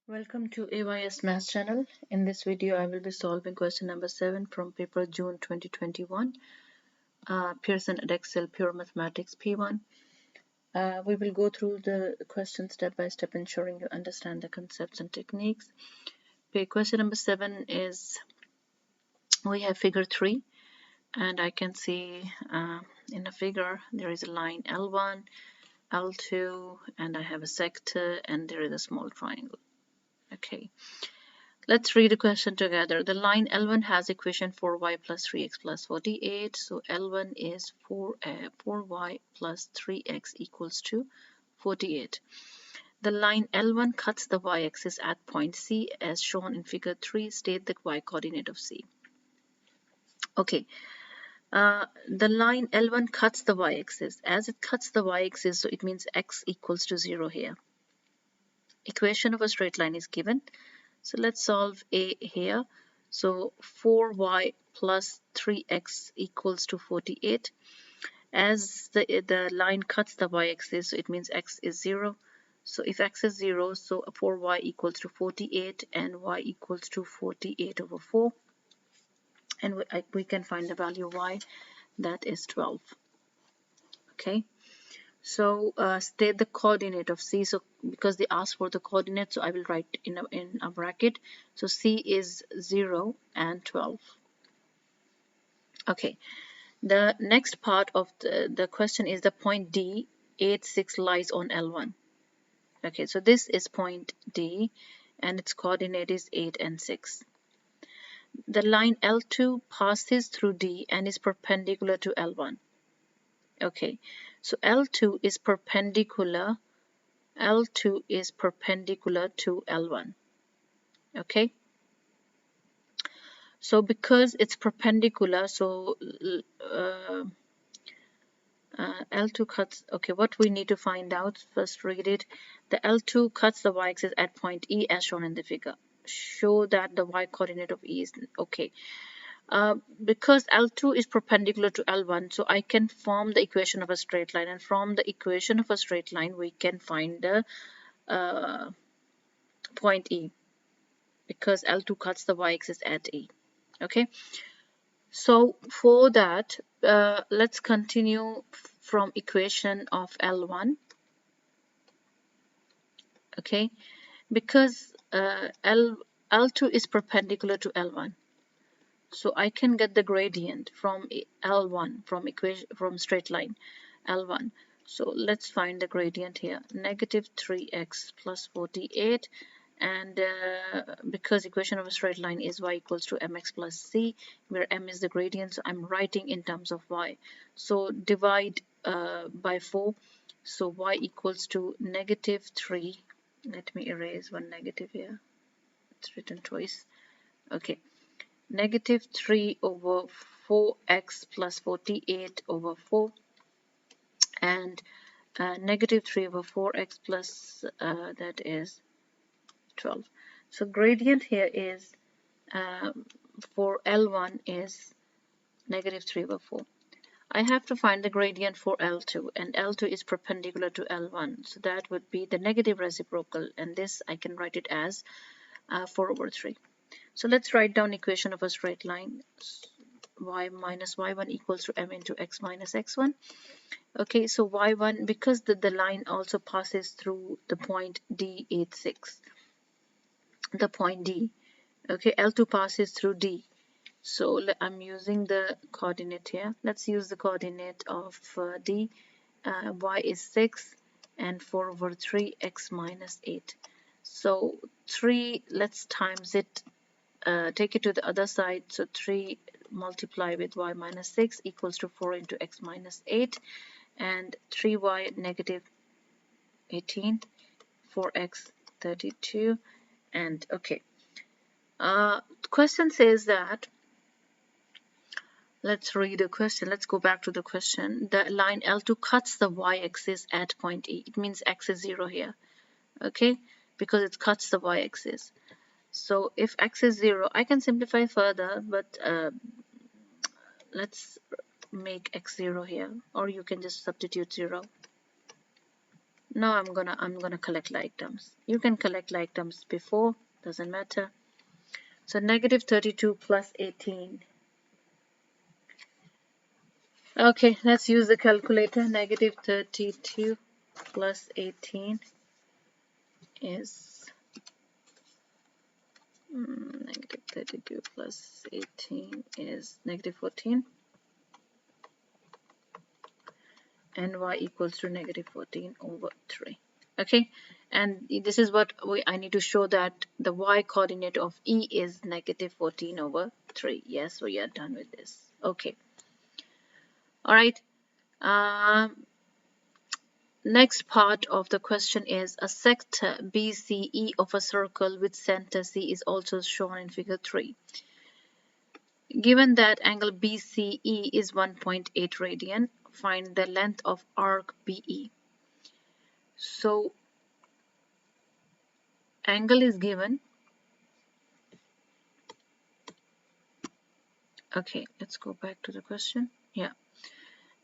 Welcome to AYS Maths channel. In this video, I will be solving question number 7 from paper June 2021, Pearson Edexcel Pure Mathematics P1. We will go through the question step by step, ensuring you understand the concepts and techniques. Question number 7 is, we have figure 3, and I can see in the figure there is a line L1, L2, and I have a sector, and there is a small triangle. Okay. Let's read the question together. The line L1 has equation 4y plus 3x plus 48. So L1 is 4y plus 3x equals to 48. The line L1 cuts the y-axis at point C as shown in figure 3. State the y-coordinate of C. Okay. The line L1 cuts the y-axis. As it cuts the y-axis, so it means x equals to 0 here. Equation of a straight line is given. So let's solve A here. So 4y plus 3x equals to 48. As the line cuts the y-axis, so it means x is 0. So if x is 0, so 4y equals to 48 and y equals to 48 over 4. And we can find the value of y, that is 12. Okay. So state the coordinate of C. So because they asked for the coordinate, so I will write in a bracket. So C is 0 and 12. Okay. The next part of the question is the point D, 8, 6 lies on L1. Okay, so this is point D and its coordinate is 8 and 6. The line L2 passes through D and is perpendicular to L1. Okay, so L2 is perpendicular to L1. Okay, so because it's perpendicular, so L2 cuts, okay, what we need to find out, first read it. The L2 cuts the y-axis at point E as shown in the figure. Show that the y-coordinate of E is, okay. Because L2 is perpendicular to L1, so I can form the equation of a straight line, and from the equation of a straight line we can find the point E, because L2 cuts the y-axis at E. Okay, so for that let's continue from equation of L1. Okay, because L2 is perpendicular to L1, so I can get the gradient from L1 from straight line L1. So let's find the gradient here, negative 3x plus 48, and because equation of a straight line is y equals to mx plus c, where m is the gradient, so I'm writing in terms of y. So divide by 4, so y equals to negative 3. Let me erase one negative here, it's written twice. Okay, negative 3 over 4x plus 48 over 4, and negative 3 over 4x plus that is 12. So gradient here is for L1 is negative 3 over 4. I have to find the gradient for L2, and L2 is perpendicular to L1, so that would be the negative reciprocal, and this I can write it as 4 over 3. So let's write down equation of a straight line. Y minus y1 equals to m into x minus x1. Okay, so y1, because the line also passes through the point D86, the point D. Okay, L2 passes through D. So I'm using the coordinate here. Let's use the coordinate of D. Y is 6 and 4 over 3 x minus 8. So 3, let's times it, take it to the other side. So 3 multiply with y minus 6 equals to 4 into x minus 8, and 3y negative 18, 4x 32, and okay. Question says that, let's read the question. Let's go back to the question. The line L2 cuts the y-axis at point E. It means x is 0 here. Okay, because it cuts the y-axis. So if x is 0, I can simplify further, but let's make x 0 here, or you can just substitute 0. Now I'm gonna collect like terms. You can collect like terms before, doesn't matter. So negative 32 plus 18. Okay, let's use the calculator. Negative 32 plus 18 is negative 32 plus 18 is negative 14, and y equals to negative 14 over 3. Okay, and this is what I need to show, that the y coordinate of E is negative 14 over 3. Yes, we are done with this. Okay, all right. Next part of the question is a sector BCE of a circle with center C is also shown in figure 3. Given that angle BCE is 1.8 radian, find the length of arc BE. So angle is given. Okay, let's go back to the question. Yeah,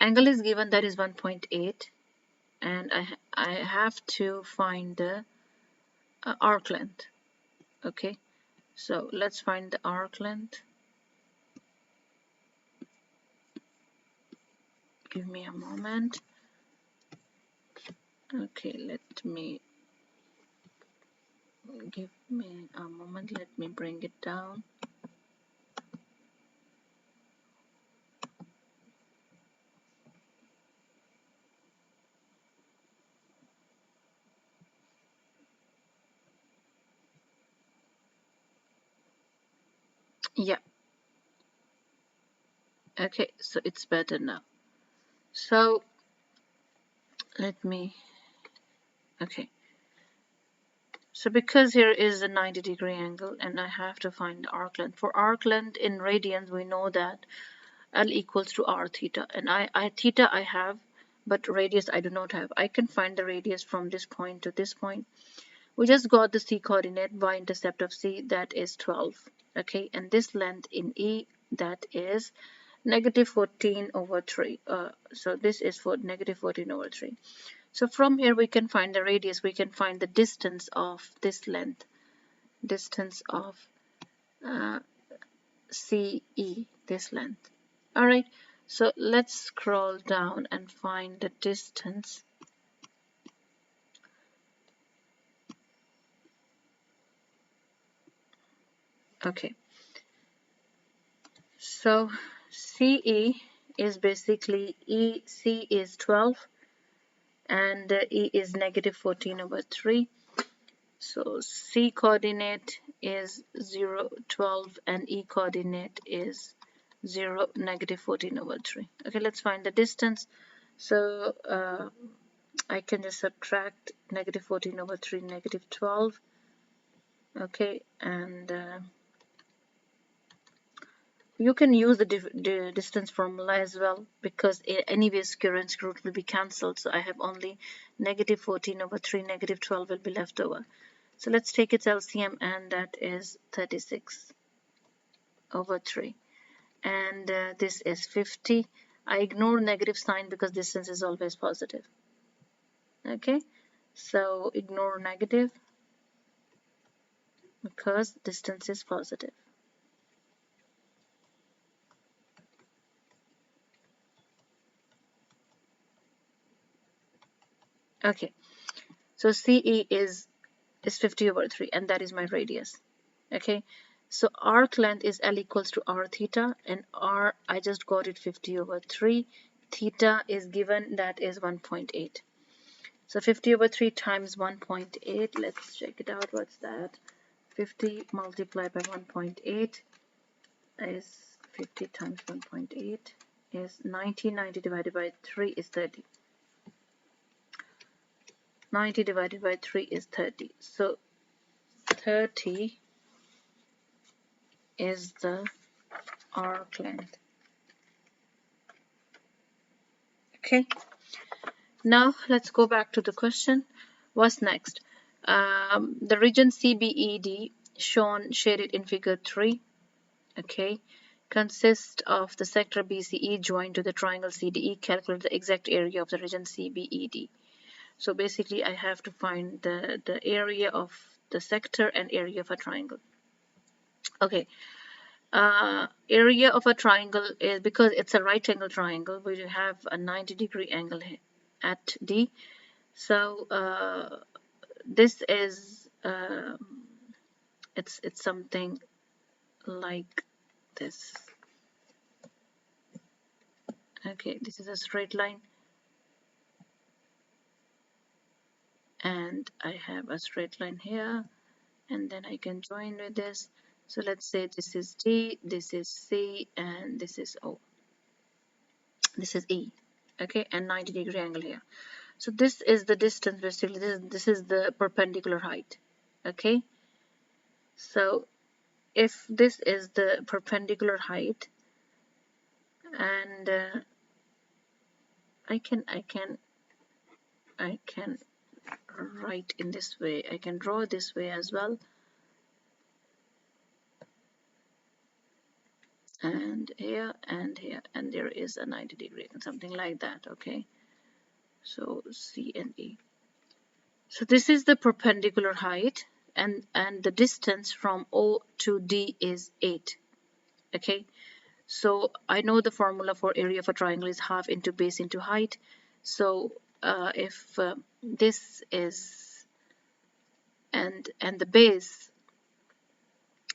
angle is given, that is 1.8, and I have to find the arc length. Okay, so let's find the arc length. Give me a moment. Okay, let me bring it down. Yeah, okay, so it's better now. So let me, okay, so because here is a 90-degree angle and I have to find the arc length. For arc length in radians, we know that L equals to r theta, and theta I have, but radius I do not have. I can find the radius from this point to this point. We just got the C coordinate, y-intercept of C, that is 12. Okay, and this length in E, that is negative 14 over 3. So this is for negative 14 over 3. So from here we can find the radius, we can find the distance of this length, distance of CE, this length. Alright, so let's scroll down and find the distance. Okay, so CE is basically C is 12 and E is negative 14 over 3. So C coordinate is 0, 12, and E coordinate is 0, negative 14 over 3. Okay, let's find the distance. So I can just subtract negative 14 over 3, negative 12. Okay, and you can use the distance formula as well, because anyways square and square root will be cancelled. So I have only negative 14 over 3, negative 12 will be left over. So let's take its LCM, and that is 36 over 3. And this is 50. I ignore negative sign because distance is always positive. Okay, so ignore negative because distance is positive. Okay, so CE is 50 over 3, and that is my radius. Okay, so arc length is L equals to r theta, and r, I just got it 50 over 3. Theta is given, that is 1.8. So 50 over 3 times 1.8, let's check it out. What's that? 50 multiplied by 1.8 is 50 times 1.8 is 90. 90 divided by 3 is 30. 90 divided by 3 is 30. So 30 is the arc length. Okay, now let's go back to the question. What's next? The region CBED shown shaded in figure 3, okay, consists of the sector BCE joined to the triangle CDE. Calculate the exact area of the region CBED. So basically I have to find the area of the sector and area of a triangle. Okay, area of a triangle is, because it's a right angle triangle, we have a 90-degree angle here at D. So this is it's something like this. Okay, this is a straight line, and I have a straight line here, and then I can join with this. So let's say this is D, this is C, and this is O. This is E. Okay, and 90-degree angle here. So this is the distance, basically. This is the perpendicular height. Okay, so if this is the perpendicular height, and I can write in this way. I can draw this way as well, and here and here, and there is a 90-degree, something like that. Okay, so C and E. So this is the perpendicular height, and the distance from O to D is 8. Okay, so I know the formula for area of a triangle is half into base into height. So if this is, and the base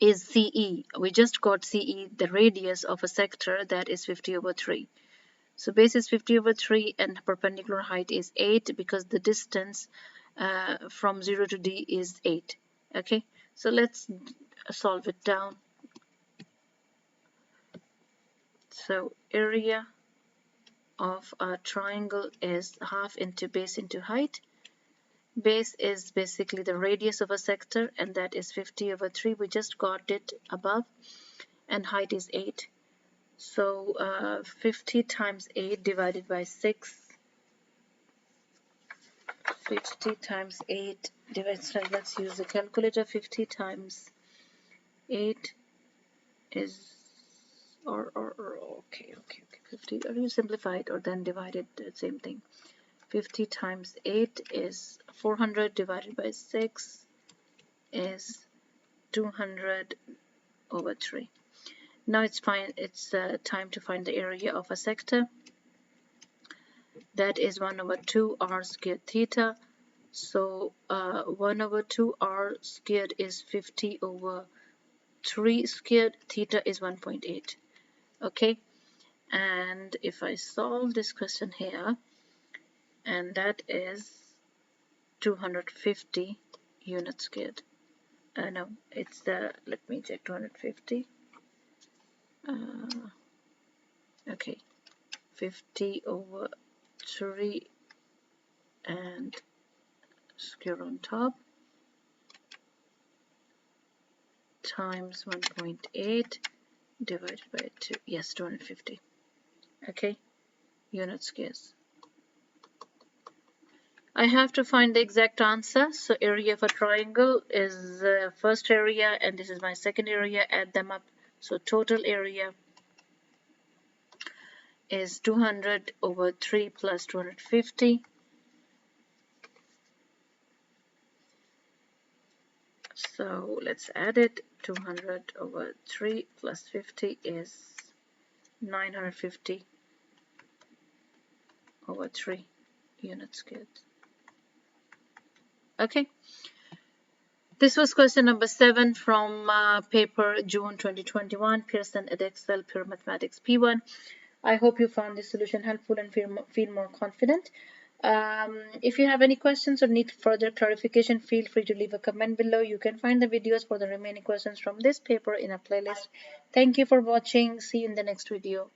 is CE, we just got CE, the radius of a sector, that is 50/3. So base is 50/3 and perpendicular height is 8, because the distance from 0 to D is 8. Okay, so let's solve it down. So area of a triangle is half into base into height. Base is basically the radius of a sector, and that is 50/3. We just got it above, and height is 8. So 50 times 8 divided by 6. 50 times 8 divided, let's use the calculator. 50 times 8 is, okay, 50, or you simplify it or then divide it, the same thing. 50 times 8 is 400, divided by 6 is 200/3. Now it's fine. It's time to find the area of a sector. That is 1/2 r squared theta. So 1/2 r squared is 50/3 squared. Theta is 1.8. Okay, and if I solve this question here, and that is 250 units squared. No, it's the, let me check, 250. Okay, 50/3 and square on top times 1.8 divided by 2. Yes, 250. Okay, unit squares. I have to find the exact answer. So area of a triangle is first area, and this is my second area. Add them up. So total area is 200/3 plus 250. So let's add it. 200/3 plus 50 is 950/3 units squared. Okay. This was question number 7 from paper June 2021, Pearson Edexcel Pure Mathematics P1. I hope you found this solution helpful and feel more confident. If you have any questions or need further clarification, feel free to leave a comment below. You can find the videos for the remaining questions from this paper in a playlist. Thank you for watching. See you in the next video.